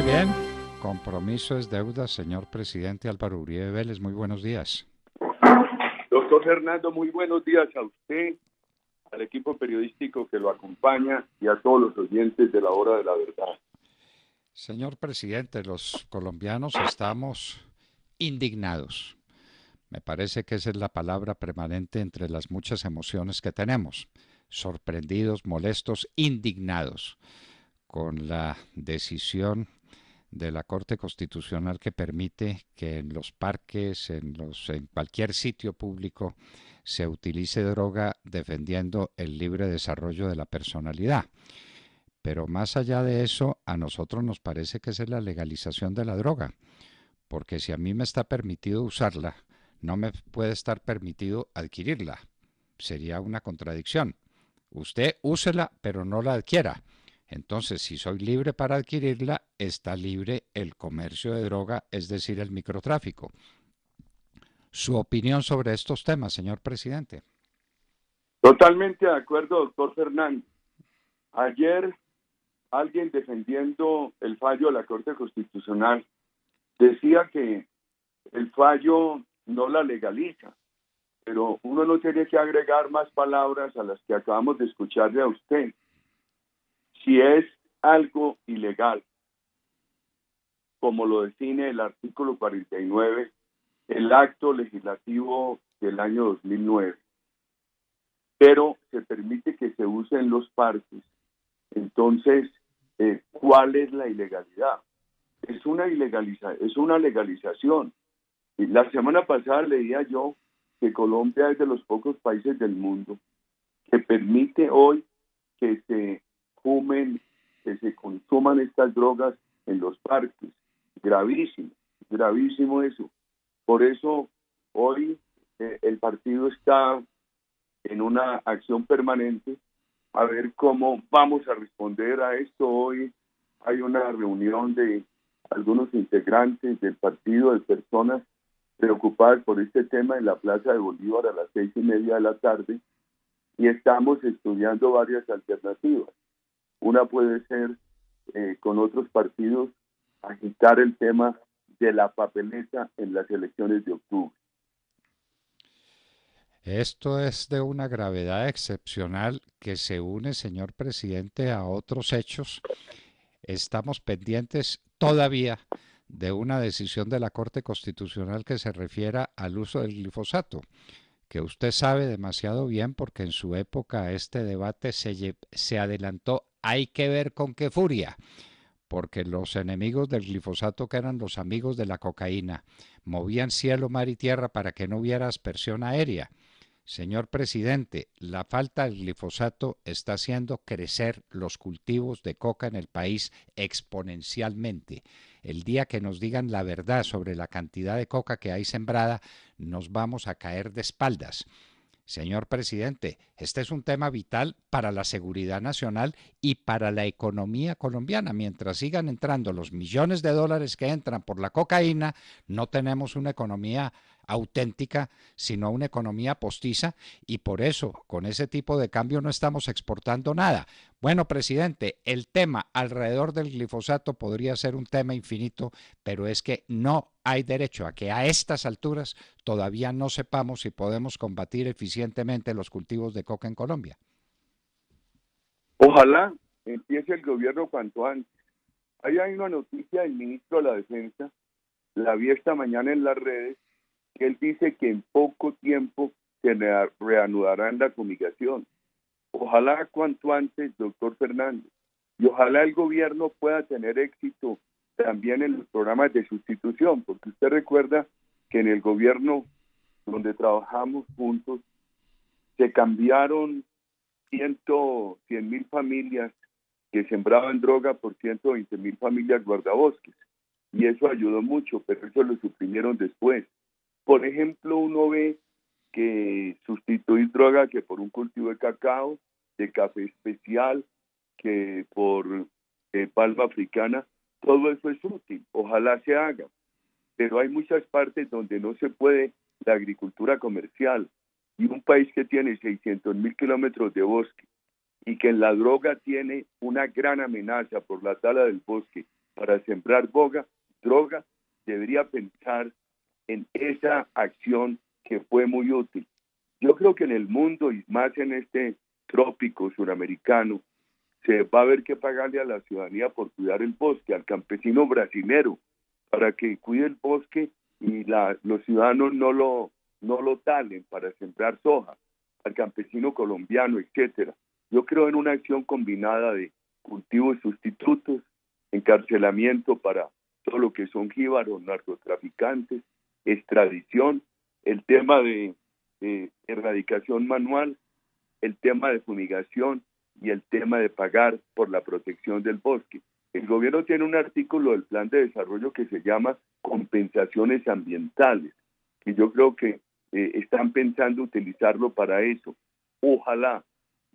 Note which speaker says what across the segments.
Speaker 1: bien. Compromiso es deuda, señor presidente Álvaro Uribe Vélez. Muy buenos días.
Speaker 2: Doctor Fernando, muy buenos días a usted, al equipo periodístico que lo acompaña y a todos los oyentes de la Hora de la Verdad.
Speaker 1: Señor presidente, los colombianos estamos indignados. Me parece que esa es la palabra permanente entre las muchas emociones que tenemos. Sorprendidos, molestos, indignados con la decisión de la Corte Constitucional que permite que en los parques, en cualquier sitio público, se utilice droga defendiendo el libre desarrollo de la personalidad. Pero más allá de eso, a nosotros nos parece que esa es la legalización de la droga, porque si a mí me está permitido usarla, no me puede estar permitido adquirirla. Sería una contradicción. Usted úsela, pero no la adquiera. Entonces, si soy libre para adquirirla, está libre el comercio de droga, es decir, el microtráfico. Su opinión sobre estos temas, señor presidente.
Speaker 2: Totalmente de acuerdo, doctor Fernando. Ayer alguien defendiendo el fallo de la Corte Constitucional decía que el fallo no la legaliza, pero uno no tiene que agregar más palabras a las que acabamos de escucharle a usted. Si es algo ilegal, como lo define el artículo 49, el acto legislativo del año 2009, pero se permite que se use en los parques, entonces, ¿cuál es la ilegalidad? Es una legalización. Y la semana pasada leía yo que Colombia es de los pocos países del mundo que permite hoy que se fumen, que se consuman estas drogas en los parques. Gravísimo, gravísimo eso. Por eso hoy el partido está en una acción permanente a ver cómo vamos a responder a esto. Hoy hay una reunión de algunos integrantes del partido, de personas preocupadas por este tema en la Plaza de Bolívar a las 6:30 de la tarde, y estamos estudiando varias alternativas. Una puede ser con otros partidos agitar el tema de la papeleta en las elecciones de octubre.
Speaker 1: Esto es de una gravedad excepcional que se une, señor presidente, a otros hechos. Estamos pendientes todavía de una decisión de la Corte Constitucional que se refiera al uso del glifosato, que usted sabe demasiado bien porque en su época este debate se adelantó. Hay que ver con qué furia, porque los enemigos del glifosato, que eran los amigos de la cocaína, movían cielo, mar y tierra para que no hubiera aspersión aérea. Señor presidente, la falta del glifosato está haciendo crecer los cultivos de coca en el país exponencialmente. El día que nos digan la verdad sobre la cantidad de coca que hay sembrada, nos vamos a caer de espaldas. Señor presidente, este es un tema vital para la seguridad nacional y para la economía colombiana. Mientras sigan entrando los millones de dólares que entran por la cocaína, no tenemos una economía auténtica, sino una economía postiza, y por eso con ese tipo de cambio no estamos exportando nada. Bueno, presidente, el tema alrededor del glifosato podría ser un tema infinito, pero es que no hay derecho a que a estas alturas todavía no sepamos si podemos combatir eficientemente los cultivos de coca en Colombia.
Speaker 2: Ojalá empiece el gobierno cuanto antes. Ahí hay una noticia del ministro de la Defensa, la vi esta mañana en las redes, que él dice que en poco tiempo se reanudará la fumigación. Ojalá cuanto antes, doctor Fernández, y ojalá el gobierno pueda tener éxito también en los programas de sustitución, porque usted recuerda que en el gobierno donde trabajamos juntos se cambiaron 100.000 familias que sembraban droga por 120.000 familias guardabosques, y eso ayudó mucho, pero eso lo suprimieron después. Por ejemplo, uno ve que sustituir droga que por un cultivo de cacao, de café especial, que por palma africana, todo eso es útil, ojalá se haga, pero hay muchas partes donde no se puede la agricultura comercial, y un país que tiene 600.000 kilómetros de bosque y que en la droga tiene una gran amenaza por la tala del bosque para sembrar droga, debería pensar en esa acción que fue muy útil. Yo creo que en el mundo, y más en este trópico suramericano, se va a haber que pagarle a la ciudadanía por cuidar el bosque, al campesino brasilero, para que cuide el bosque y los ciudadanos no lo talen para sembrar soja, al campesino colombiano, etcétera. Yo creo en una acción combinada de cultivos sustitutos, encarcelamiento para todo lo que son jíbaros, narcotraficantes, extradición, el tema de erradicación manual, el tema de fumigación y el tema de pagar por la protección del bosque. El gobierno tiene un artículo del plan de desarrollo que se llama compensaciones ambientales, y yo creo que están pensando utilizarlo para eso. Ojalá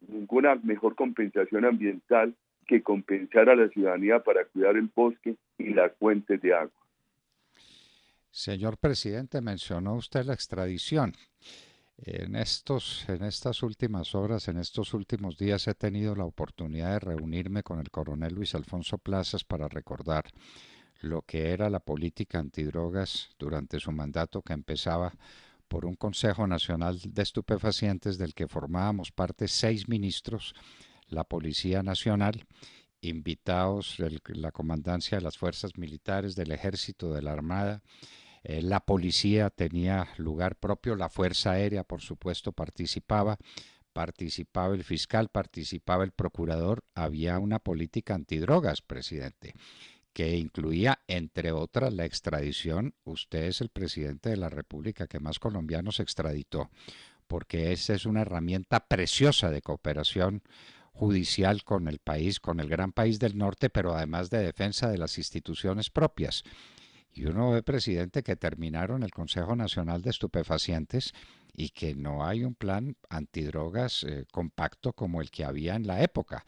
Speaker 2: ninguna mejor compensación ambiental que compensar a la ciudadanía para cuidar el bosque y las fuentes de agua.
Speaker 1: Señor presidente, mencionó usted la extradición. En estas últimas horas, en estos últimos días, he tenido la oportunidad de reunirme con el coronel Luis Alfonso Plazas para recordar lo que era la política antidrogas durante su mandato, que empezaba por un Consejo Nacional de Estupefacientes del que formábamos parte 6 ministros, la Policía Nacional, invitados de la Comandancia de las Fuerzas Militares, del Ejército, de la Armada. La policía tenía lugar propio, la Fuerza Aérea, por supuesto, participaba el fiscal, participaba el procurador. Había una política antidrogas, presidente, que incluía, entre otras, la extradición. Usted es el presidente de la República que más colombianos extraditó, porque esa es una herramienta preciosa de cooperación judicial con el país, con el gran país del norte, pero además de defensa de las instituciones propias. Y uno ve, presidente, que terminaron el Consejo Nacional de Estupefacientes y que no hay un plan antidrogas compacto como el que había en la época.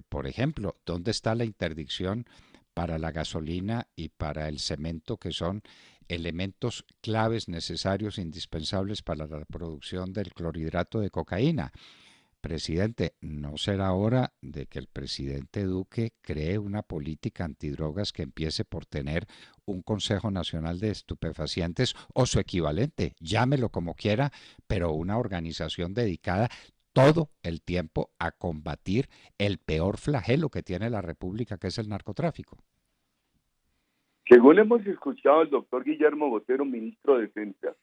Speaker 1: Por ejemplo, ¿dónde está la interdicción para la gasolina y para el cemento, que son elementos claves, necesarios, indispensables para la producción del clorhidrato de cocaína? Presidente, ¿no será hora de que el presidente Duque cree una política antidrogas que empiece por tener un Consejo Nacional de Estupefacientes o su equivalente, llámelo como quiera, pero una organización dedicada todo el tiempo a combatir el peor flagelo que tiene la República, que es el narcotráfico?
Speaker 2: Según hemos escuchado al doctor Guillermo Botero, ministro de Defensa,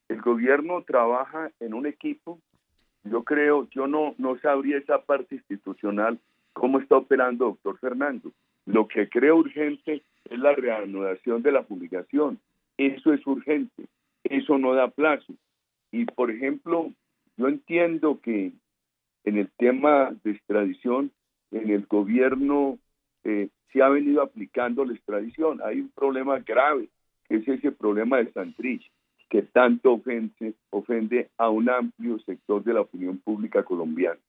Speaker 2: el gobierno trabaja en un equipo. Yo no sabría esa parte institucional, cómo está operando doctor Fernando. Lo que creo urgente es la reanudación de la fumigación. Eso es urgente, eso no da plazo. Y, por ejemplo, yo entiendo que en el tema de extradición, en el gobierno se ha venido aplicando la extradición. Hay un problema grave, que es ese problema de Santrich, que tanto ofende a un amplio sector de la opinión pública colombiana.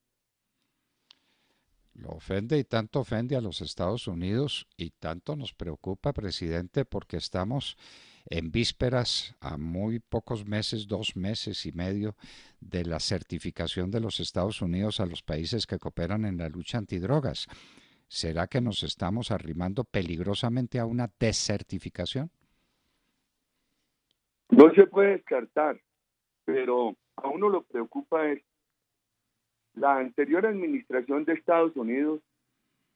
Speaker 1: Lo ofende, y tanto ofende a los Estados Unidos, y tanto nos preocupa, presidente, porque estamos en vísperas, a muy pocos meses, 2 meses y medio, de la certificación de los Estados Unidos a los países que cooperan en la lucha antidrogas. ¿Será que nos estamos arrimando peligrosamente a una desertificación?
Speaker 2: No se puede descartar, pero a uno lo preocupa es la anterior administración de Estados Unidos,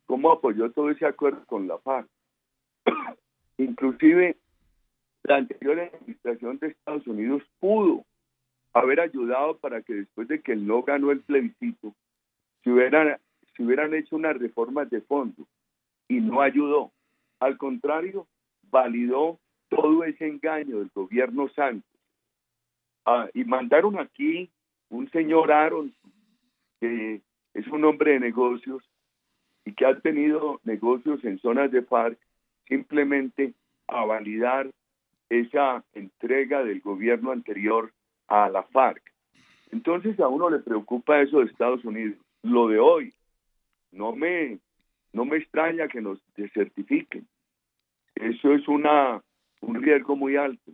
Speaker 2: cómo apoyó todo ese acuerdo con la FARC. Inclusive la anterior administración de Estados Unidos pudo haber ayudado para que después de que el no ganó el plebiscito, se hubieran hecho unas reformas de fondo, y no ayudó. Al contrario, validó todo ese engaño del gobierno Santos. Y mandaron aquí un señor Aaron, que es un hombre de negocios y que ha tenido negocios en zonas de FARC, simplemente a validar esa entrega del gobierno anterior a la FARC. Entonces a uno le preocupa eso de Estados Unidos. Lo de hoy, no me extraña que nos desertifiquen. Eso es un riesgo muy alto.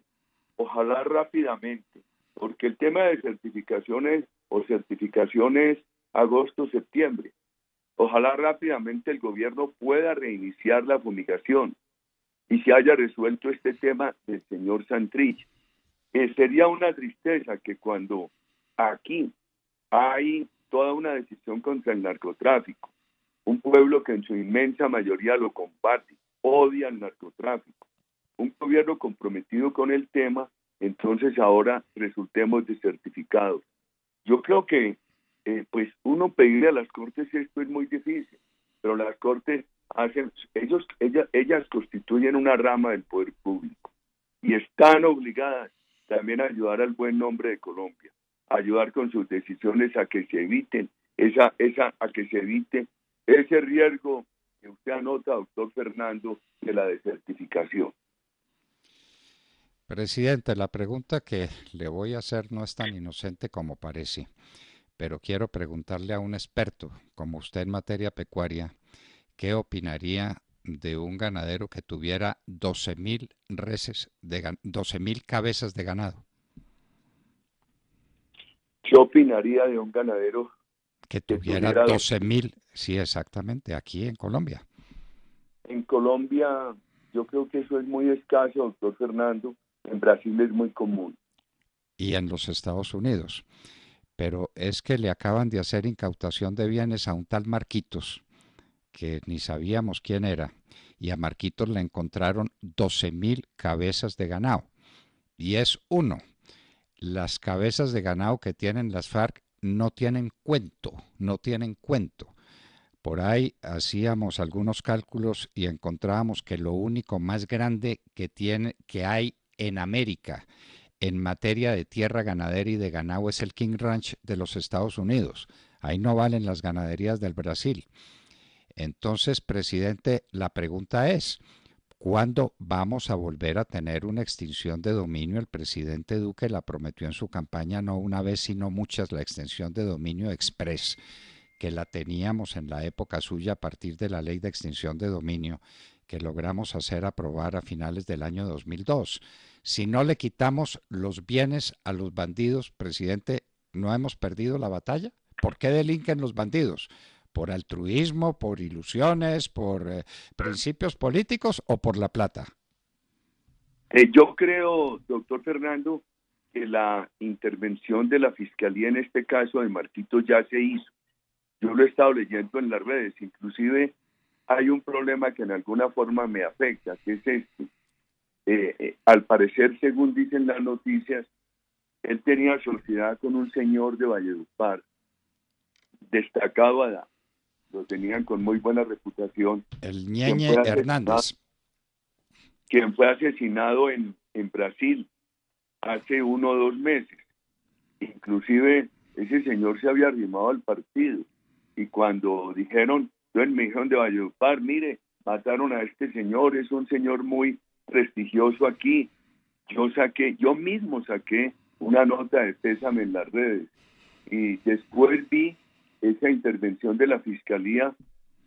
Speaker 2: Ojalá rápidamente, porque el tema de certificaciones agosto-septiembre. Ojalá rápidamente el gobierno pueda reiniciar la fumigación y se haya resuelto este tema del señor Santrich. Sería una tristeza que cuando aquí hay toda una decisión contra el narcotráfico, un pueblo que en su inmensa mayoría lo combate, odia el narcotráfico, un gobierno comprometido con el tema, entonces ahora resultemos desertificados. Yo creo que pues uno pedirle a las Cortes esto es muy difícil, pero las Cortes ellas constituyen una rama del poder público y están obligadas también a ayudar al buen nombre de Colombia, a ayudar con sus decisiones a que se eviten a que se evite ese riesgo que usted anota, doctor Fernando, de la desertificación.
Speaker 1: Presidente, la pregunta que le voy a hacer no es tan inocente como parece, pero quiero preguntarle a un experto como usted en materia pecuaria, ¿qué opinaría de un ganadero que tuviera 12.000 reses, 12.000 cabezas de ganado?
Speaker 2: ¿Qué opinaría de un ganadero
Speaker 1: Que
Speaker 2: que
Speaker 1: tuviera
Speaker 2: tuviera
Speaker 1: 12.000, sí, exactamente, aquí en Colombia.
Speaker 2: en Colombia? Yo creo que eso es muy escaso, doctor Fernando. En Brasil es muy común.
Speaker 1: Y en los Estados Unidos. Pero es que le acaban de hacer incautación de bienes a un tal Marquitos, que ni sabíamos quién era, y a Marquitos le encontraron 12.000 cabezas de ganado. Y es uno, las cabezas de ganado que tienen las FARC no tienen cuento, no tienen cuento. Por ahí hacíamos algunos cálculos y encontrábamos que lo único más grande que hay en América en materia de tierra ganadera y de ganado es el King Ranch de los Estados Unidos. Ahí no valen las ganaderías del Brasil. Entonces, presidente, la pregunta es, ¿cuándo vamos a volver a tener una extinción de dominio? El presidente Duque la prometió en su campaña no una vez, sino muchas, la extensión de dominio express, que la teníamos en la época suya a partir de la ley de extinción de dominio que logramos hacer aprobar a finales del año 2002. Si no le quitamos los bienes a los bandidos, presidente, ¿no hemos perdido la batalla? ¿Por qué delinquen los bandidos? ¿Por altruismo, por ilusiones, por principios políticos o por la plata?
Speaker 2: Yo creo, doctor Fernando, que la intervención de la Fiscalía en este caso de Marquito ya se hizo. Yo lo he estado leyendo en las redes, inclusive hay un problema que en alguna forma me afecta, que es este. Al parecer, según dicen las noticias, él tenía sociedad con un señor de Valledupar, destacado allá, lo tenían con muy buena reputación,
Speaker 1: El
Speaker 2: quien
Speaker 1: Ñeñe
Speaker 2: fue asesinado,
Speaker 1: Hernández.
Speaker 2: en Brasil hace 1 o 2 meses. Inclusive ese señor se había arrimado al partido y cuando dijeron, entonces me dijeron de Valledupar, mire, mataron a este señor, es un señor muy prestigioso aquí. Yo mismo saqué una nota de pésame en las redes y después vi esa intervención de la Fiscalía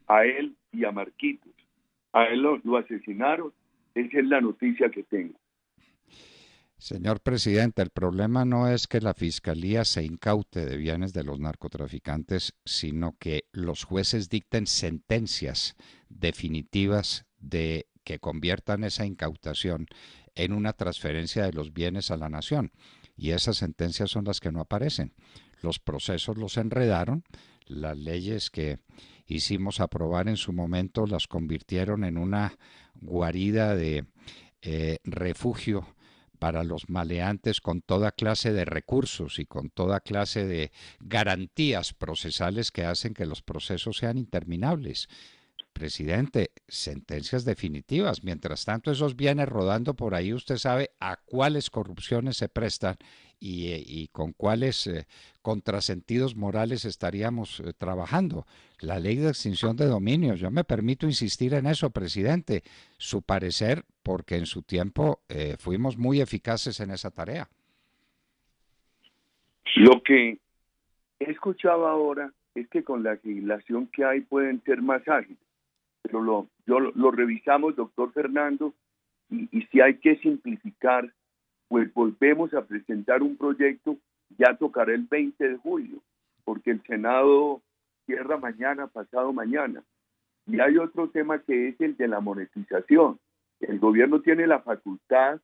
Speaker 2: a él y a Marquitos. A él lo asesinaron, esa es la noticia que tengo.
Speaker 1: Señor presidente, el problema no es que la fiscalía se incaute de bienes de los narcotraficantes, sino que los jueces dicten sentencias definitivas de que conviertan esa incautación en una transferencia de los bienes a la nación. Y esas sentencias son las que no aparecen. Los procesos los enredaron, las leyes que hicimos aprobar en su momento las convirtieron en una guarida de refugio para los maleantes con toda clase de recursos y con toda clase de garantías procesales que hacen que los procesos sean interminables. Presidente, sentencias definitivas. Mientras tanto, esos bienes rodando por ahí, usted sabe a cuáles corrupciones se prestan y con cuáles contrasentidos morales estaríamos trabajando. La ley de extinción de dominios, yo me permito insistir en eso, presidente, su parecer, porque en su tiempo fuimos muy eficaces en esa tarea.
Speaker 2: Lo que he escuchado ahora es que con la legislación que hay pueden ser más ágiles, pero lo revisamos, doctor Fernando, y si hay que simplificar, pues volvemos a presentar un proyecto, ya tocará el 20 de julio, porque el Senado tierra mañana, pasado mañana. Y hay otro tema que es el de la monetización. El gobierno tiene la facultad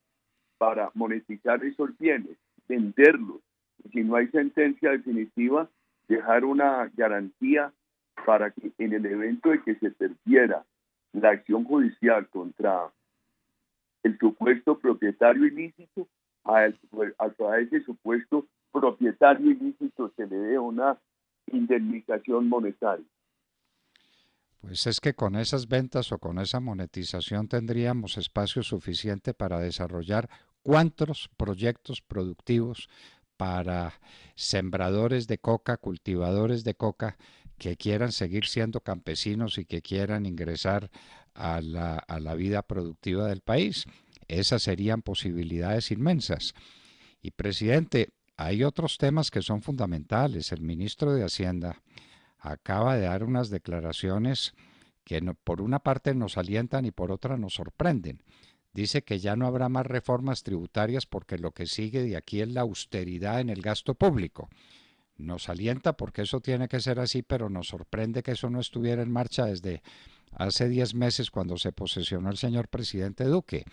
Speaker 2: para monetizar esos bienes, venderlos. Y si no hay sentencia definitiva, dejar una garantía para que en el evento de que se perdiera la acción judicial contra el supuesto propietario ilícito, a ese supuesto propietario ilícito se le dé una indemnización monetaria.
Speaker 1: Pues es que con esas ventas o con esa monetización tendríamos espacio suficiente para desarrollar cuántos proyectos productivos para sembradores de coca, cultivadores de coca que quieran seguir siendo campesinos y que quieran ingresar a la vida productiva del país. Esas serían posibilidades inmensas. Y presidente, hay otros temas que son fundamentales. El ministro de Hacienda acaba de dar unas declaraciones que por una parte nos alientan y por otra nos sorprenden. Dice que ya no habrá más reformas tributarias porque lo que sigue de aquí es la austeridad en el gasto público. Nos alienta porque eso tiene que ser así, pero nos sorprende que eso no estuviera en marcha desde hace 10 meses cuando se posesionó el señor presidente Duque,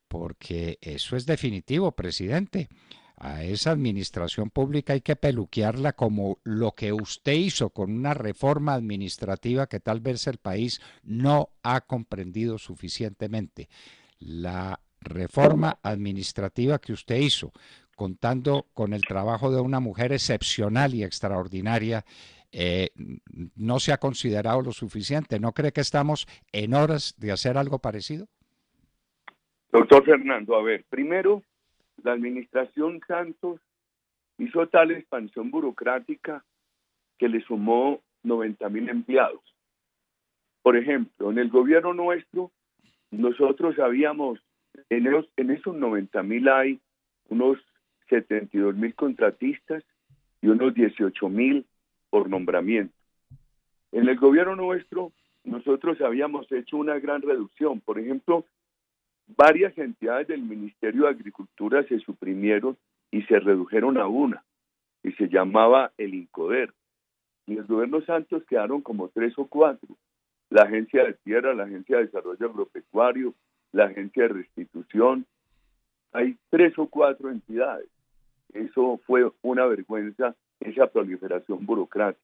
Speaker 1: porque eso es definitivo, presidente. A esa administración pública hay que peluquearla como lo que usted hizo con una reforma administrativa que tal vez el país no ha comprendido suficientemente. La reforma administrativa que usted hizo, contando con el trabajo de una mujer excepcional y extraordinaria, eh, no se ha considerado lo suficiente. ¿No cree que estamos en horas de hacer algo parecido?
Speaker 2: Doctor Fernando, a ver, primero, la administración Santos hizo tal expansión burocrática que le sumó 90.000 empleados. Por ejemplo, en el gobierno nuestro, nosotros habíamos, en esos 90.000 hay unos 72.000 contratistas y unos 18.000 por nombramiento. En el gobierno nuestro, nosotros habíamos hecho una gran reducción. Por ejemplo, varias entidades del Ministerio de Agricultura se suprimieron y se redujeron a una, y se llamaba el INCODER. Y el gobierno Santos quedaron como 3 o 4. La Agencia de Tierra, la Agencia de Desarrollo Agropecuario, la Agencia de Restitución. Hay 3 o 4 entidades. Eso fue una vergüenza, esa proliferación burocrática.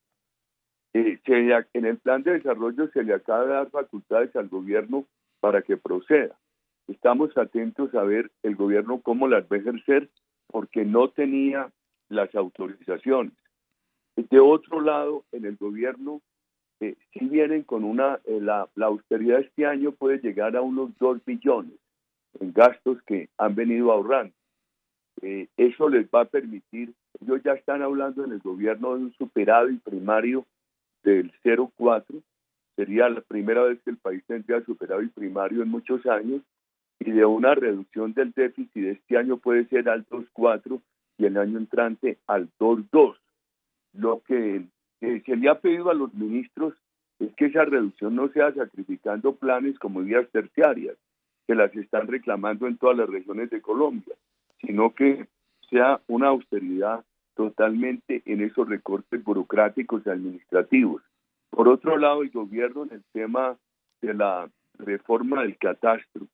Speaker 2: En el plan de desarrollo se le acaba de dar facultades al gobierno para que proceda. Estamos atentos a ver el gobierno cómo las va a ejercer porque no tenía las autorizaciones. De otro lado, en el gobierno, si vienen con la austeridad este año puede llegar a unos 2 billones en gastos que han venido ahorrando. Eso les va a permitir, ellos ya están hablando en el gobierno de un superávit primario del 0,4, sería la primera vez que el país tendría superávit primario en muchos años, y de una reducción del déficit de este año puede ser al 2,4 y el año entrante al 2,2. Lo que se le ha pedido a los ministros es que esa reducción no sea sacrificando planes como vías terciarias, que las están reclamando en todas las regiones de Colombia, sino que sea una austeridad totalmente en esos recortes burocráticos y administrativos. Por otro lado, el gobierno en el tema de la reforma del catastro,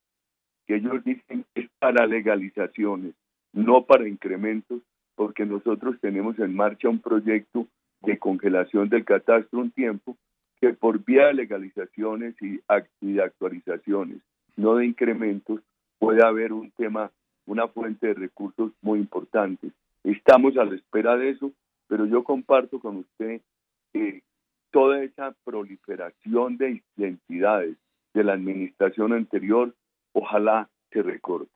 Speaker 2: que ellos dicen que es para legalizaciones, no para incrementos, porque nosotros tenemos en marcha un proyecto de congelación del catastro un tiempo, que por vía de legalizaciones y de actualizaciones, no de incrementos, puede haber un tema, una fuente de recursos muy importante. Estamos a la espera de eso, pero yo comparto con usted toda esa proliferación de entidades de la administración anterior, ojalá se recorte.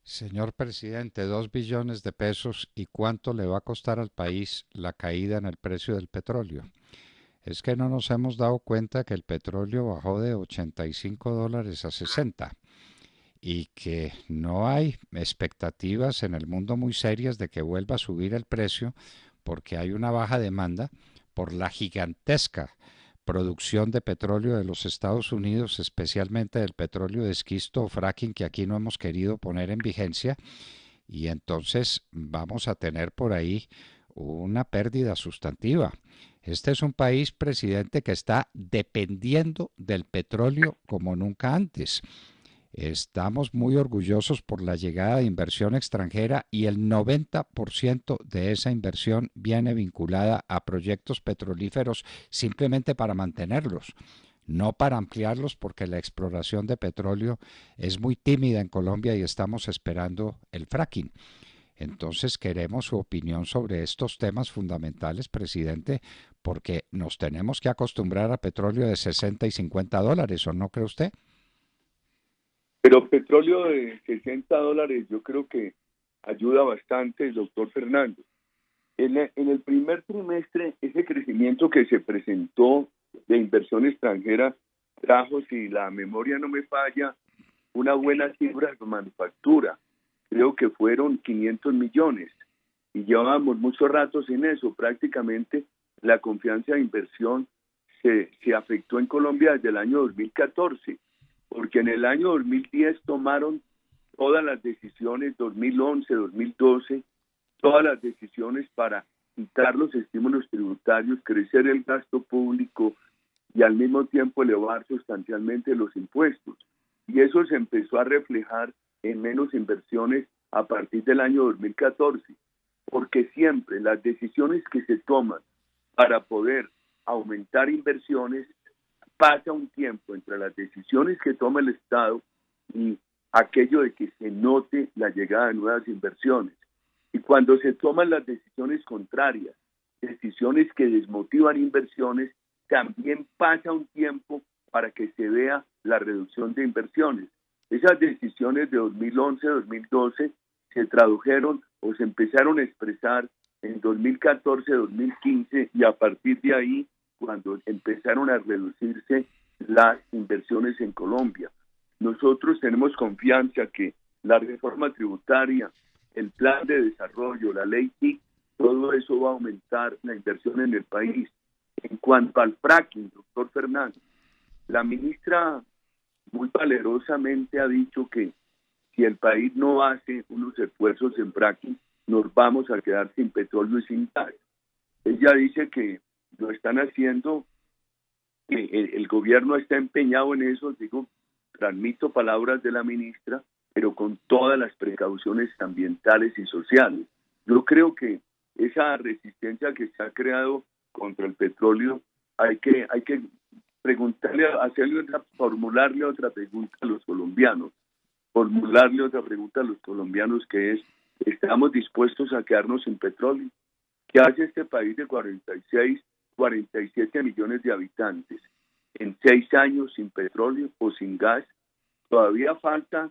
Speaker 1: Señor presidente, 2 billones de pesos, ¿y cuánto le va a costar al país la caída en el precio del petróleo? Es que no nos hemos dado cuenta que el petróleo bajó de $85 a 60 y que no hay expectativas en el mundo muy serias de que vuelva a subir el precio porque hay una baja demanda por la gigantesca producción de petróleo de los Estados Unidos, especialmente del petróleo de esquisto o fracking que aquí no hemos querido poner en vigencia, y entonces vamos a tener por ahí una pérdida sustantiva. Este es un país, presidente, que está dependiendo del petróleo como nunca antes. Estamos muy orgullosos por la llegada de inversión extranjera y el 90% de esa inversión viene vinculada a proyectos petrolíferos simplemente para mantenerlos, no para ampliarlos porque la exploración de petróleo es muy tímida en Colombia y estamos esperando el fracking. Entonces queremos su opinión sobre estos temas fundamentales, presidente, porque nos tenemos que acostumbrar a petróleo de 60 y $50, ¿o no cree usted?
Speaker 2: Pero petróleo de $60 yo creo que ayuda bastante, doctor Fernando. En el primer trimestre, ese crecimiento que se presentó de inversión extranjera trajo, si la memoria no me falla, una buena cifra de manufactura. Creo que fueron 500 millones. Y llevábamos mucho rato sin eso. Prácticamente la confianza de inversión se afectó en Colombia desde el año 2014, porque en el año 2010 tomaron todas las decisiones, 2011, 2012, todas las decisiones para quitar los estímulos tributarios, crecer el gasto público y al mismo tiempo elevar sustancialmente los impuestos. Y eso se empezó a reflejar en menos inversiones a partir del año 2014, porque siempre las decisiones que se toman para poder aumentar inversiones, pasa un tiempo entre las decisiones que toma el Estado y aquello de que se note la llegada de nuevas inversiones. Y cuando se toman las decisiones contrarias, decisiones que desmotivan inversiones, también pasa un tiempo para que se vea la reducción de inversiones. Esas decisiones de 2011, 2012 se tradujeron o se empezaron a expresar en 2014, 2015 y a partir de ahí cuando empezaron a reducirse las inversiones en Colombia. Nosotros tenemos confianza que la reforma tributaria, el plan de desarrollo, la ley TIC, todo eso va a aumentar la inversión en el país. En cuanto al fracking, doctor Fernández, la ministra muy valerosamente ha dicho que si el país no hace unos esfuerzos en fracking, nos vamos a quedar sin petróleo y sin gas. Ella dice que lo están haciendo, que el gobierno está empeñado en eso, digo, transmito palabras de la ministra, pero con todas las precauciones ambientales y sociales. Yo creo que esa resistencia que se ha creado contra el petróleo, hay que preguntarle, formularle otra pregunta a los colombianos, que es, ¿estamos dispuestos a quedarnos sin petróleo? ¿Qué hace este país de 46, 47 millones de habitantes en 6 años sin petróleo o sin gas? Todavía falta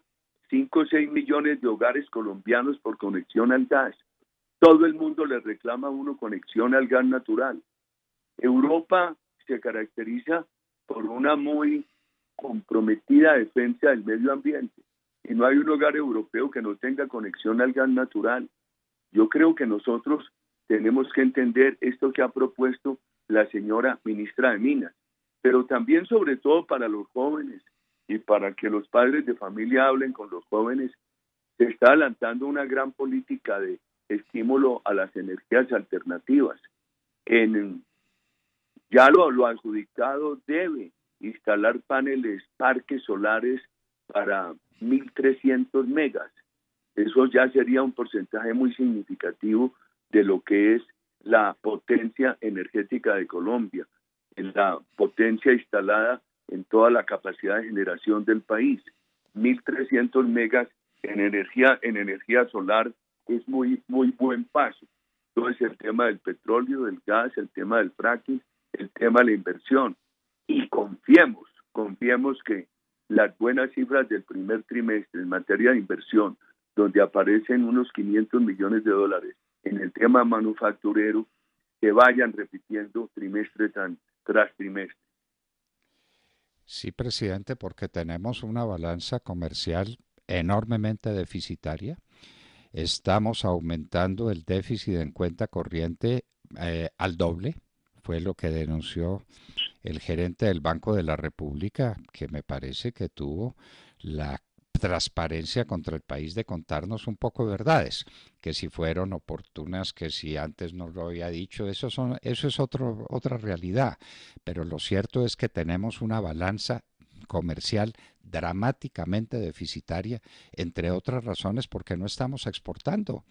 Speaker 2: 5 o 6 millones de hogares colombianos por conexión al gas. Todo el mundo le reclama a uno conexión al gas natural. Europa se caracteriza por una muy comprometida defensa del medio ambiente y no hay un hogar europeo que no tenga conexión al gas natural. Yo creo que nosotros tenemos que entender esto que ha propuesto la señora ministra de Minas, pero también sobre todo para los jóvenes y para que los padres de familia hablen con los jóvenes, se está adelantando una gran política de estímulo a las energías alternativas. Ya lo adjudicado debe instalar paneles, parques solares para 1.300 megas. Eso ya sería un porcentaje muy significativo de lo que es la potencia energética de Colombia, en la potencia instalada en toda la capacidad de generación del país. 1.300 megas en energía solar es muy buen paso. Entonces el tema del petróleo, del gas, el tema del fracking, el tema de la inversión. Y confiemos que las buenas cifras del primer trimestre en materia de inversión, donde aparecen unos 500 millones de dólares en el tema manufacturero, se vayan repitiendo trimestre tras trimestre.
Speaker 1: Sí, presidente, porque tenemos una balanza comercial enormemente deficitaria. Estamos aumentando el déficit en cuenta corriente al doble, fue lo que denunció el gerente del Banco de la República, que me parece que tuvo la transparencia contra el país de contarnos un poco de verdades, que si fueron oportunas, que si antes nos lo había dicho, eso es otra realidad. Pero lo cierto es que tenemos una balanza comercial dramáticamente deficitaria, entre otras razones porque no estamos exportando.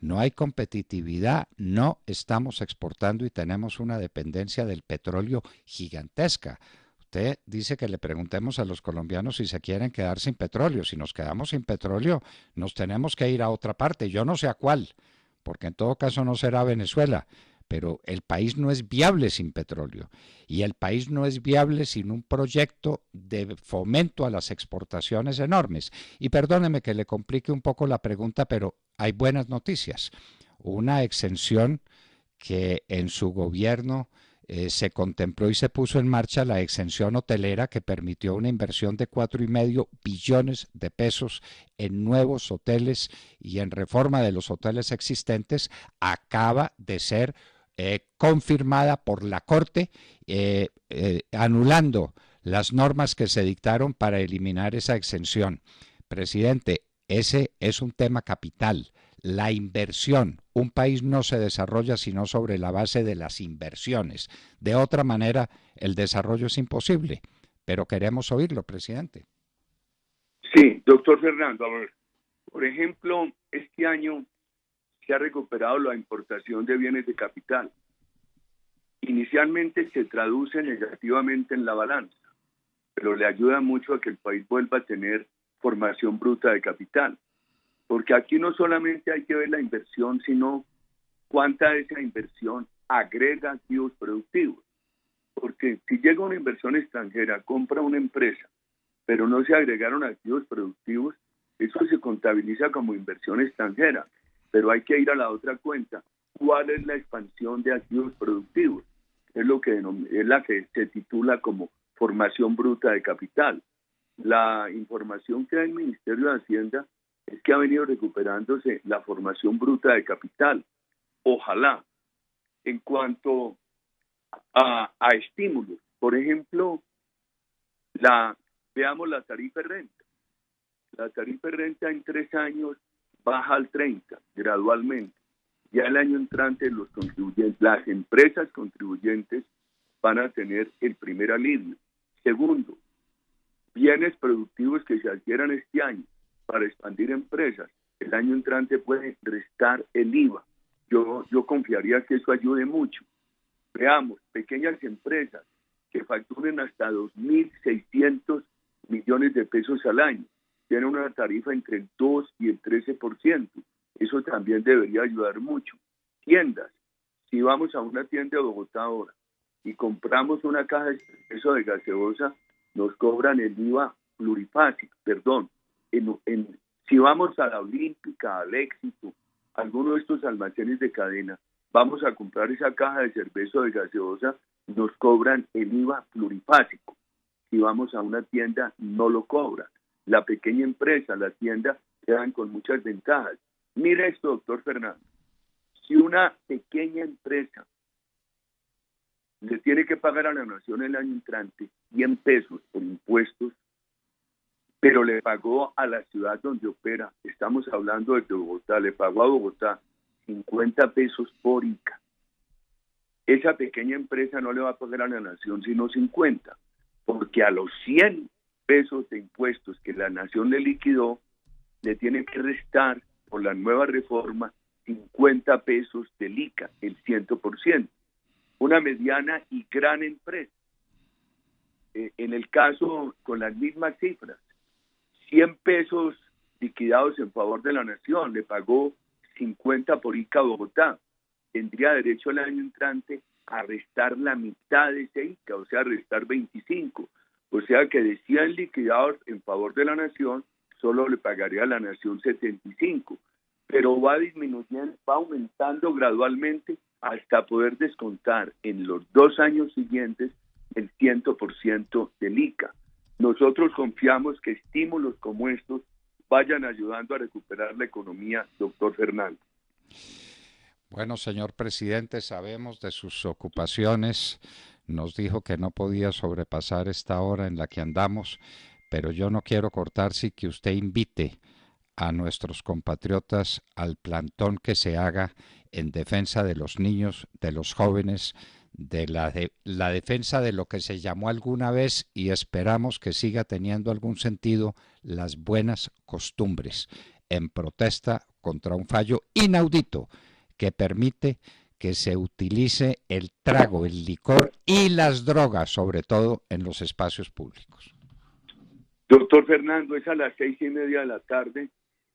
Speaker 1: No hay competitividad, no estamos exportando y tenemos una dependencia del petróleo gigantesca. Usted dice que le preguntemos a los colombianos si se quieren quedar sin petróleo. Si nos quedamos sin petróleo, nos tenemos que ir a otra parte. Yo no sé a cuál, porque en todo caso no será Venezuela, pero el país no es viable sin petróleo y el país no es viable sin un proyecto de fomento a las exportaciones enormes. Y perdóneme que le complique un poco la pregunta, pero hay buenas noticias. Una exención que en su gobierno se contempló y se puso en marcha la exención hotelera que permitió una inversión de 4,5 billones de pesos en nuevos hoteles y en reforma de los hoteles existentes, acaba de ser confirmada por la Corte, anulando las normas que se dictaron para eliminar esa exención. Presidente, ese es un tema capital. La inversión. Un país no se desarrolla sino sobre la base de las inversiones. De otra manera, el desarrollo es imposible. Pero queremos oírlo, presidente.
Speaker 2: Sí, doctor Fernando, a ver, por ejemplo, este año se ha recuperado la importación de bienes de capital. Inicialmente se traduce negativamente en la balanza, pero le ayuda mucho a que el país vuelva a tener formación bruta de capital. Porque aquí no solamente hay que ver la inversión, sino cuánta de esa inversión agrega activos productivos. Porque si llega una inversión extranjera, compra una empresa, pero no se agregaron activos productivos, eso se contabiliza como inversión extranjera. Pero hay que ir a la otra cuenta. ¿Cuál es la expansión de activos productivos? Es la que se titula como formación bruta de capital. La información que da el Ministerio de Hacienda es que ha venido recuperándose la formación bruta de capital. Ojalá. En cuanto a estímulos, por ejemplo, veamos la tarifa de renta. La tarifa de renta en 3 años baja al 30 gradualmente. Ya el año entrante los contribuyentes, las empresas contribuyentes van a tener el primer alivio. Segundo, bienes productivos que se adquieran este año para expandir empresas, el año entrante puede restar el IVA. Yo confiaría que eso ayude mucho. Veamos, pequeñas empresas que facturen hasta 2.600 millones de pesos al año, tienen una tarifa entre el 2 y el 13%. Eso también debería ayudar mucho. Tiendas, si vamos a una tienda de Bogotá ahora y compramos una caja de expreso de gaseosa, nos cobran el IVA plurifásico, perdón. Si vamos a la Olímpica, al Éxito, alguno de estos almacenes de cadena, vamos a comprar esa caja de cerveza o de gaseosa, nos cobran el IVA plurifásico. Si vamos a una tienda, no lo cobran. La pequeña empresa, la tienda, quedan con muchas ventajas. Mire esto, doctor Fernando. Si una pequeña empresa le tiene que pagar a la nación el año entrante 100 pesos por impuestos, pero le pagó a la ciudad donde opera, estamos hablando de Bogotá, le pagó a Bogotá 50 pesos por ICA. Esa pequeña empresa no le va a pagar a la nación sino 50, porque a los 100 pesos de impuestos que la nación le liquidó, le tiene que restar por la nueva reforma 50 pesos del ICA, el 100%. Una mediana y gran empresa. En el caso, con las mismas cifras, 100 pesos liquidados en favor de la nación, le pagó 50 por ICA a Bogotá. Tendría derecho el año entrante a restar la mitad de ese ICA, o sea, a restar 25. O sea que de 100 liquidados en favor de la nación, solo le pagaría a la nación 75. Pero va disminuyendo, va aumentando gradualmente hasta poder descontar en los 2 años siguientes el 100% del ICA. Nosotros confiamos que estímulos como estos vayan ayudando a recuperar la economía, doctor Fernando.
Speaker 1: Bueno, señor presidente, sabemos de sus ocupaciones. Nos dijo que no podía sobrepasar esta hora en la que andamos, pero yo no quiero cortar sin que usted invite a nuestros compatriotas al plantón que se haga en defensa de los niños, de los jóvenes, de la defensa de lo que se llamó alguna vez y esperamos que siga teniendo algún sentido, las buenas costumbres, en protesta contra un fallo inaudito que permite que se utilice el trago, el licor y las drogas, sobre todo en los espacios públicos.
Speaker 2: Doctor Fernando, es a las 6:30 de la tarde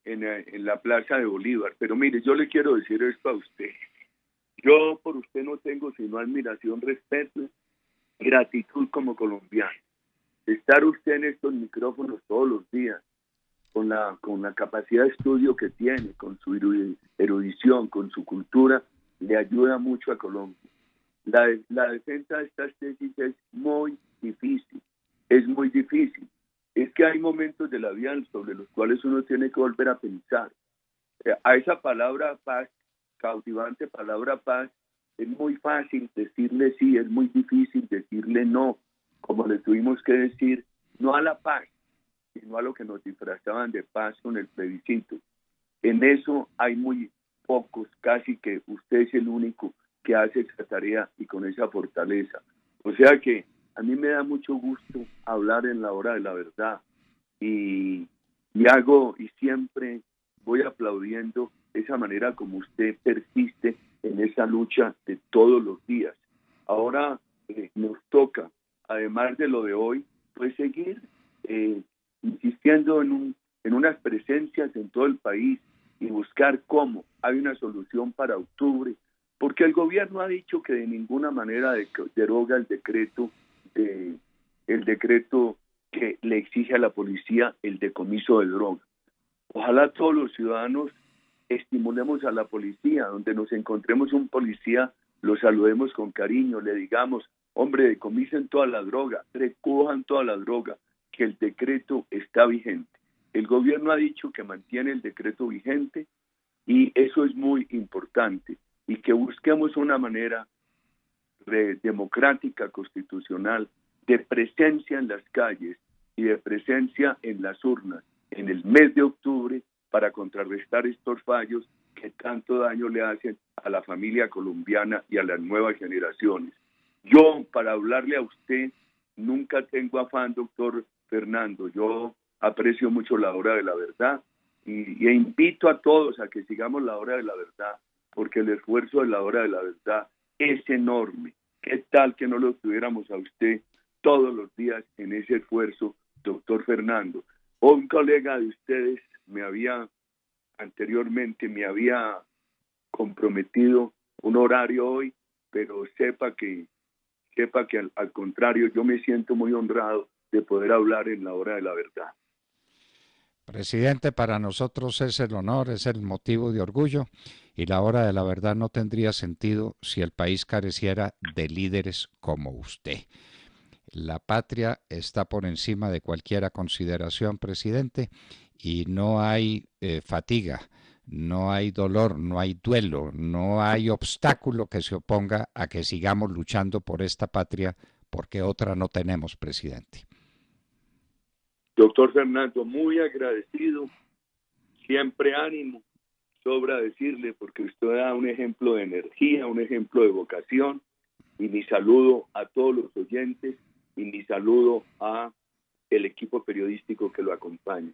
Speaker 2: en la Plaza de Bolívar. Pero mire, yo le quiero decir esto a usted. Yo por usted no tengo sino admiración, respeto, gratitud como colombiano. Estar usted en estos micrófonos todos los días, con la capacidad de estudio que tiene, con su erudición, con su cultura, le ayuda mucho a Colombia. La defensa de estas tesis es muy difícil, es muy difícil. Es que hay momentos de la vida sobre los cuales uno tiene que volver a pensar. A esa palabra paz, cautivante palabra paz, es muy fácil decirle sí, es muy difícil decirle no, como le tuvimos que decir no a la paz, sino a lo que nos disfrazaban de paz con el plebiscito. En eso hay muy pocos, casi que usted es el único que hace esa tarea y con esa fortaleza. O sea que a mí me da mucho gusto hablar en la hora de la verdad y siempre voy aplaudiendo esa manera como usted persiste en esa lucha de todos los días. Ahora nos toca, además de lo de hoy, pues seguir insistiendo en unas presencias en todo el país y buscar cómo hay una solución para octubre, porque el gobierno ha dicho que de ninguna manera deroga el decreto que le exige a la policía el decomiso de droga. Ojalá todos los ciudadanos estimulemos a la policía, donde nos encontremos un policía, lo saludemos con cariño, le digamos, hombre, decomisen toda la droga, recojan toda la droga, que el decreto está vigente. El gobierno ha dicho que mantiene el decreto vigente y eso es muy importante, y que busquemos una manera democrática, constitucional, de presencia en las calles y de presencia en las urnas en el mes de octubre para contrarrestar estos fallos que tanto daño le hacen a la familia colombiana y a las nuevas generaciones. Yo, para hablarle a usted, nunca tengo afán, doctor Fernando. Yo aprecio mucho la hora de la verdad e invito a todos a que sigamos la hora de la verdad, porque el esfuerzo de la hora de la verdad es enorme. ¿Qué tal que no lo tuviéramos a usted todos los días en ese esfuerzo, doctor Fernando? Un colega de ustedes anteriormente me había comprometido un horario hoy, pero sepa que al contrario, yo me siento muy honrado de poder hablar en la hora de la verdad.
Speaker 1: Presidente, para nosotros es el honor, es el motivo de orgullo y la hora de la verdad no tendría sentido si el país careciera de líderes como usted. La patria está por encima de cualquier consideración, presidente, y no hay fatiga, no hay dolor, no hay duelo, no hay obstáculo que se oponga a que sigamos luchando por esta patria, porque otra no tenemos, presidente.
Speaker 2: Doctor Fernando, muy agradecido, siempre ánimo, sobra decirle, porque usted da un ejemplo de energía, un ejemplo de vocación, y mi saludo a todos los oyentes y mi saludo a el equipo periodístico que lo acompaña.